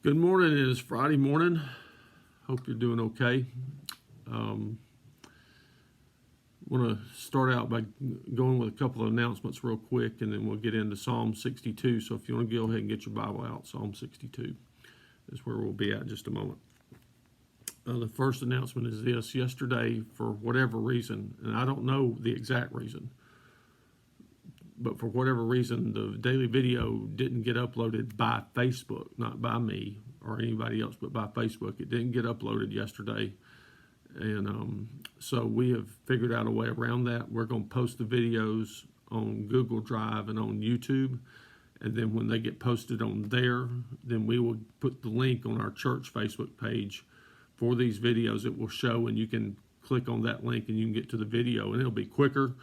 Good morning. It is Friday morning. Hope you're doing okay. Um, Want to start out by going with a couple of announcements real quick, and then we'll get into Psalm 62. So if you want to go ahead and get your Bible out, Psalm 62 is where we'll be at in just a moment. The first announcement is this. Yesterday, for whatever reason, and I don't know the exact reason, but for whatever reason, the daily video didn't get uploaded by Facebook, not by me or anybody else, but by Facebook. It didn't get uploaded yesterday. And so we have figured out a way around that. We're going to post the videos on Google Drive and on YouTube. And then when they get posted on there, then we will put the link on our church Facebook page for these videos. It will show, and you can click on that link and you can get to the video, and it'll be quicker.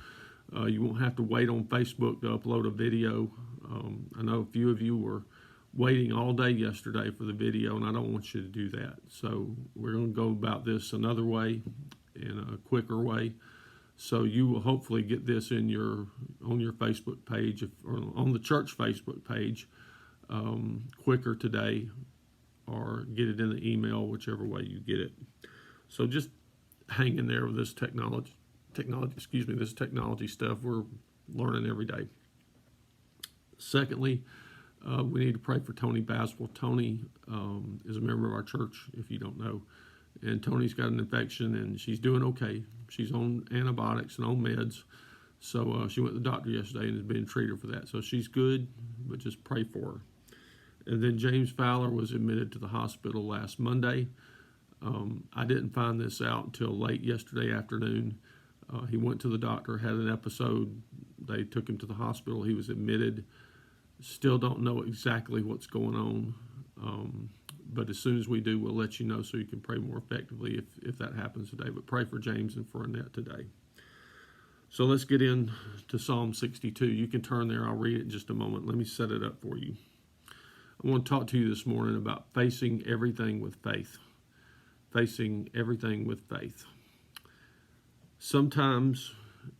You won't have to wait on Facebook to upload a video. I know a few of you were waiting all day yesterday for the video, and I don't want you to do that. So we're going to go about this another way, in a quicker way. So you will hopefully get this on your Facebook page, or on the church Facebook page, quicker today, or get it in the email, whichever way you get it. So just hang in there with this technology stuff we're learning every day. Secondly, we need to pray for Tony Baswell. Tony is a member of our church, if you don't know. And Tony's got an infection, and she's doing okay. She's on antibiotics and on meds. So she went to the doctor yesterday and is being treated for that. So she's good, but just pray for her. And then James Fowler was admitted to the hospital last Monday. I didn't find this out until late yesterday afternoon. He went to the doctor, had an episode. They took him to the hospital. He was admitted. Still don't know exactly what's going on. But as soon as we do, we'll let you know so you can pray more effectively if that happens today. But pray for James and for Annette today. So let's get into Psalm 62. You can turn there. I'll read it in just a moment. Let me set it up for you. I want to talk to you this morning about facing everything with faith. Facing everything with faith. Sometimes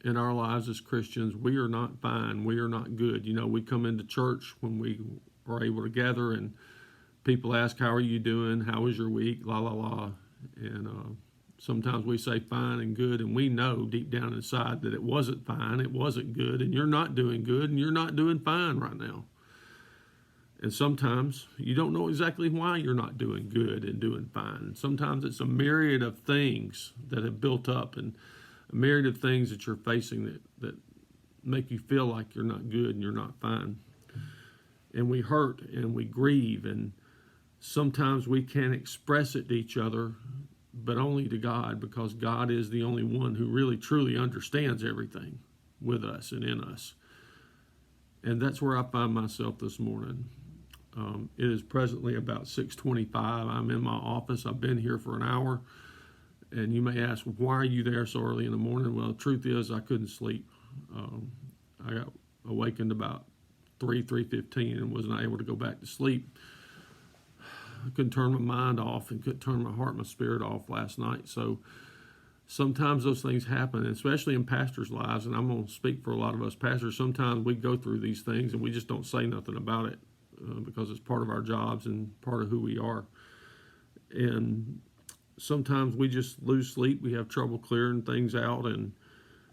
in our lives as Christians, we are not fine. We are not good. You know, we come into church when we are able to gather, and people ask, how are you doing? How was your week? La, la, la. And sometimes we say fine and good, and we know deep down inside that it wasn't fine, it wasn't good, and you're not doing good, and you're not doing fine right now. And sometimes you don't know exactly why you're not doing good and doing fine. Sometimes it's a myriad of things that have built up, and a myriad of things that you're facing that make you feel like you're not good and you're not fine. And we hurt and we grieve, and sometimes we can't express it to each other, but only to God, because God is the only one who really truly understands everything with us and in us. And that's where I find myself this morning. It is presently about 6:25. I'm in my office. I've been here for an hour. And you may ask, well, why are you there so early in the morning? Well, the truth is I couldn't sleep. I got awakened about 3:15 and was not able to go back to sleep. I couldn't turn my mind off and couldn't turn my heart and my spirit off last night. So sometimes those things happen, especially in pastors' lives. And I'm going to speak for a lot of us pastors. Sometimes we go through these things and we just don't say nothing about it because it's part of our jobs and part of who we are. And sometimes we just lose sleep. We have trouble clearing things out, and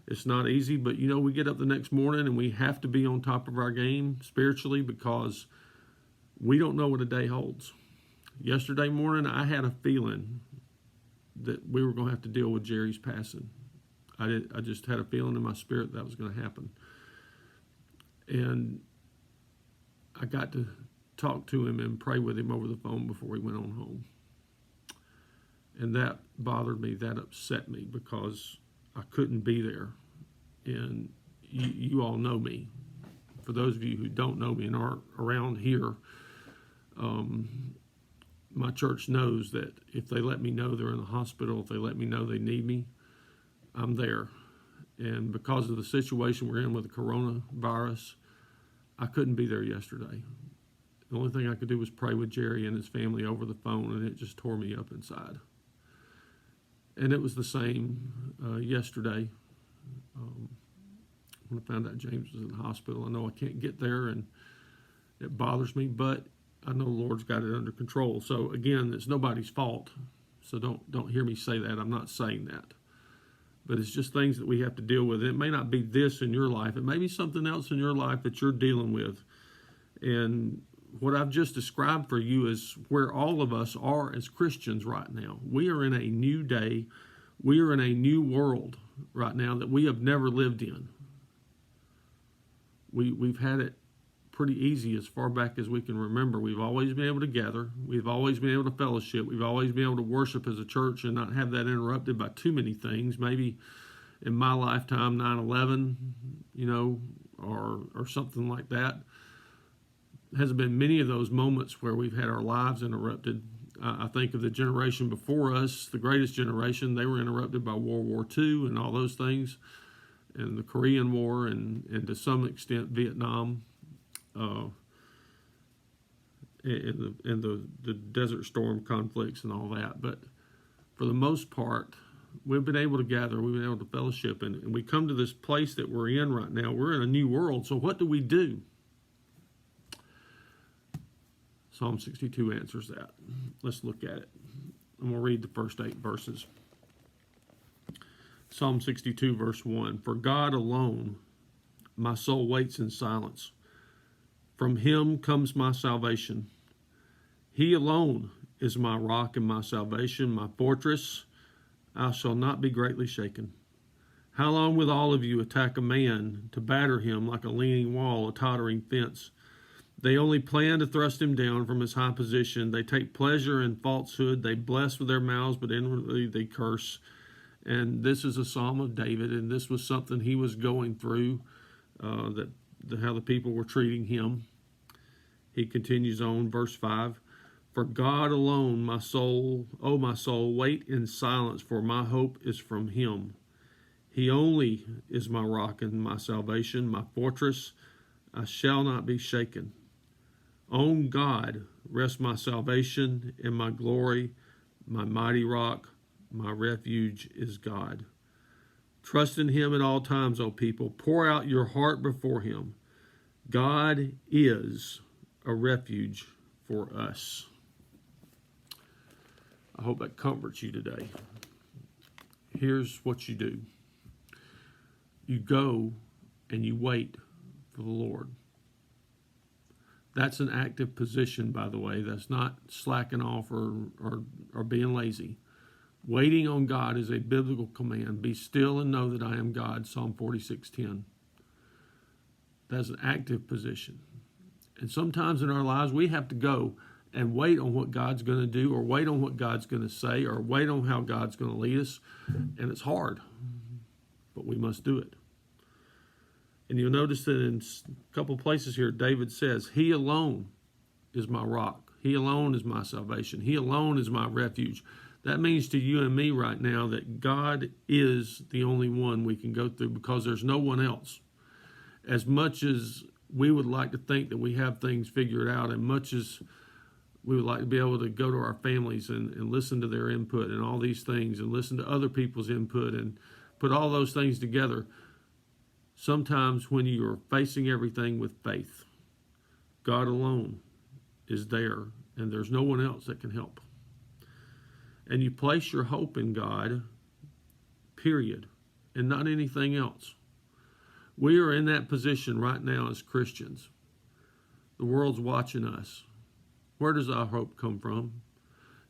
it's not easy. But, you know, we get up the next morning and we have to be on top of our game spiritually, because we don't know what a day holds. Yesterday morning, I had a feeling that we were going to have to deal with Jerry's passing. I just had a feeling in my spirit that was going to happen. And I got to talk to him and pray with him over the phone before we went on home. And that bothered me, that upset me, because I couldn't be there. And you all know me. For those of you who don't know me and aren't around here, my church knows that if they let me know they're in the hospital, if they let me know they need me, I'm there. And because of the situation we're in with the coronavirus, I couldn't be there yesterday. The only thing I could do was pray with Jerry and his family over the phone, and it just tore me up inside. And it was the same yesterday. When I found out James was in the hospital, I know I can't get there, and it bothers me, but I know the Lord's got it under control. So again, it's nobody's fault. So don't hear me say that. I'm not saying that. But it's just things that we have to deal with. It may not be this in your life. It may be something else in your life that you're dealing with. And what I've just described for you is where all of us are as Christians right now. We are in a new day. We are in a new world right now that we have never lived in. We've had it pretty easy as far back as we can remember. We've always been able to gather. We've always been able to fellowship. We've always been able to worship as a church and not have that interrupted by too many things. Maybe in my lifetime, 9/11, or something like that. Hasn't been many of those moments where we've had our lives interrupted. I think of the generation before us, the greatest generation. They were interrupted by World War II and all those things, and the Korean War, and to some extent Vietnam, and the Desert Storm conflicts and all that. But for the most part, we've been able to gather. We've been able to fellowship, and we come to this place that we're in right now. We're in a new world. So what do we do? Psalm 62 answers that. Let's look at it. I'm going to read the first 8 verses. Psalm 62, verse 1. For God alone, my soul waits in silence. From him comes my salvation. He alone is my rock and my salvation, my fortress. I shall not be greatly shaken. How long will all of you attack a man to batter him like a leaning wall, a tottering fence? They only plan to thrust him down from his high position. They take pleasure in falsehood. They bless with their mouths, but inwardly they curse. And this is a psalm of David, and this was something he was going through, how the people were treating him. He continues on, verse 5. For God alone, my soul, wait in silence, for my hope is from him. He only is my rock and my salvation, my fortress. I shall not be shaken. On God rests my salvation and my glory, my mighty rock, my refuge is God. Trust in him at all times, O people. Pour out your heart before him. God is a refuge for us. I hope that comforts you today. Here's what you do. You go and you wait for the Lord. That's an active position, by the way. That's not slacking off or being lazy. Waiting on God is a biblical command. Be still and know that I am God, Psalm 46:10. That's an active position. And sometimes in our lives, we have to go and wait on what God's going to do, or wait on what God's going to say, or wait on how God's going to lead us. And it's hard, but we must do it. And you'll notice that in a couple places here, David says, he alone is my rock. He alone is my salvation. He alone is my refuge. That means to you and me right now that God is the only one we can go through, because there's no one else. As much as we would like to think that we have things figured out, and much as we would like to be able to go to our families and listen to their input and all these things, and listen to other people's input and put all those things together, sometimes when you are facing everything with faith, God alone is there, and there's no one else that can help. And you place your hope in God, period, and not anything else. We are in that position right now as Christians. The world's watching us. Where does our hope come from?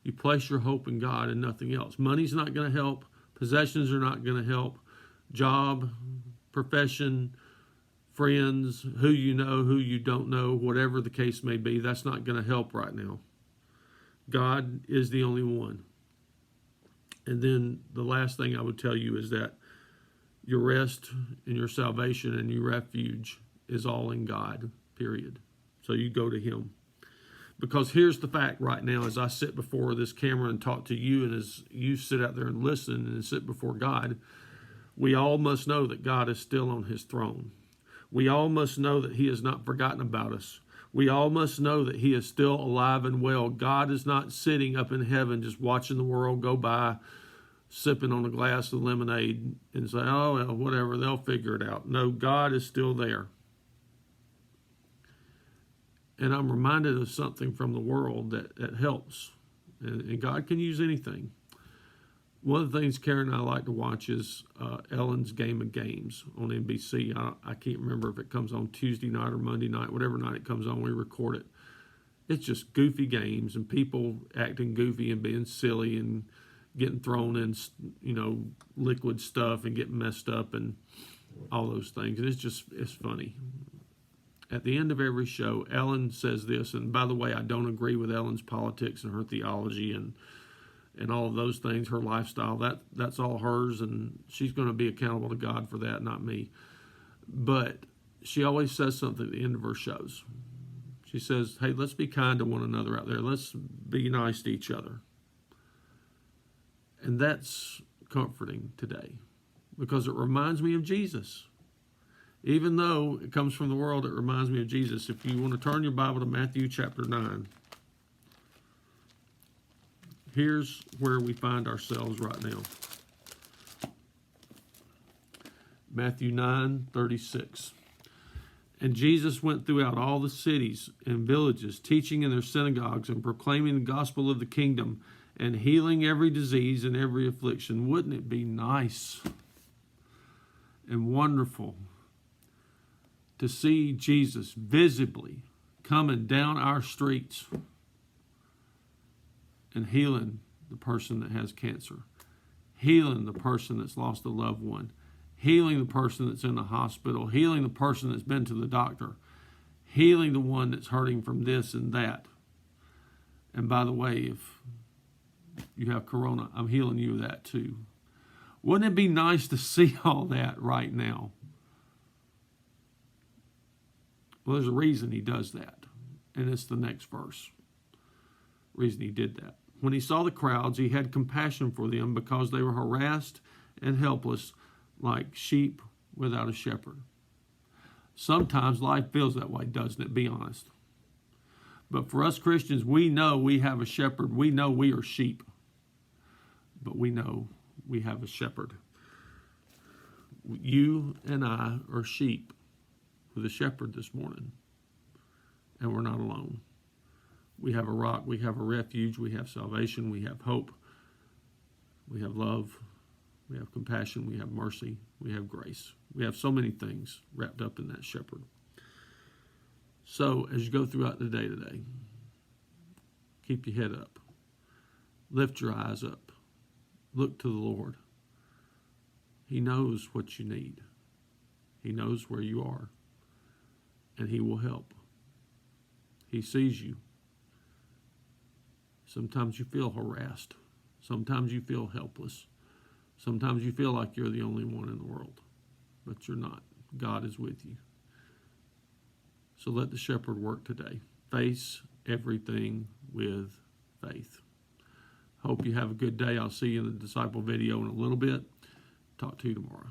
You place your hope in God and nothing else. Money's not going to help. Possessions are not going to help. Job, profession, friends, who you know, who you don't know, whatever the case may be, that's not going to help right now. God is the only one. And then the last thing I would tell you is that your rest and your salvation and your refuge is all in God, period. So you go to him. Because here's the fact right now, as I sit before this camera and talk to you, and as you sit out there and listen and sit before God, we all must know that God is still on his throne. We all must know that he has not forgotten about us. We all must know that he is still alive and well. God is not sitting up in heaven just watching the world go by, sipping on a glass of lemonade and say, oh, well, whatever, they'll figure it out. No, God is still there. And I'm reminded of something from the world that helps. And God can use anything. One of the things Karen and I like to watch is Ellen's Game of Games on NBC. I can't remember if it comes on Tuesday night or Monday night. Whatever night it comes on, we record it. It's just goofy games and people acting goofy and being silly and getting thrown in, liquid stuff and getting messed up and all those things. And it's funny. At the end of every show, Ellen says this, and by the way, I don't agree with Ellen's politics and her theology and all of those things, her lifestyle. That's all hers, and she's going to be accountable to God for that, not me. But she always says something at the end of her shows. She says, hey, let's be kind to one another out there. Let's be nice to each other. And that's comforting today because it reminds me of Jesus. Even though it comes from the world, it reminds me of Jesus. If you want to turn your Bible to Matthew chapter 9, here's where we find ourselves right now. Matthew 9:36. And Jesus went throughout all the cities and villages, teaching in their synagogues and proclaiming the gospel of the kingdom and healing every disease and every affliction. Wouldn't it be nice and wonderful to see Jesus visibly coming down our streets and healing the person that has cancer, healing the person that's lost a loved one, healing the person that's in the hospital, healing the person that's been to the doctor, healing the one that's hurting from this and that. And by the way, if you have corona, I'm healing you of that too. Wouldn't it be nice to see all that right now? Well, there's a reason he does that, and it's the next verse. Reason he did that. When he saw the crowds, he had compassion for them because they were harassed and helpless like sheep without a shepherd. Sometimes life feels that way, doesn't it? Be honest. But for us Christians, we know we have a shepherd. We know we are sheep. But we know we have a shepherd. You and I are sheep with a shepherd this morning. And we're not alone. We have a rock, we have a refuge, we have salvation, we have hope, we have love, we have compassion, we have mercy, we have grace. We have so many things wrapped up in that shepherd. So as you go throughout the day today, keep your head up. Lift your eyes up. Look to the Lord. He knows what you need. He knows where you are. And he will help. He sees you. Sometimes you feel harassed. Sometimes you feel helpless. Sometimes you feel like you're the only one in the world. But you're not. God is with you. So let the shepherd work today. Face everything with faith. Hope you have a good day. I'll see you in the disciple video in a little bit. Talk to you tomorrow.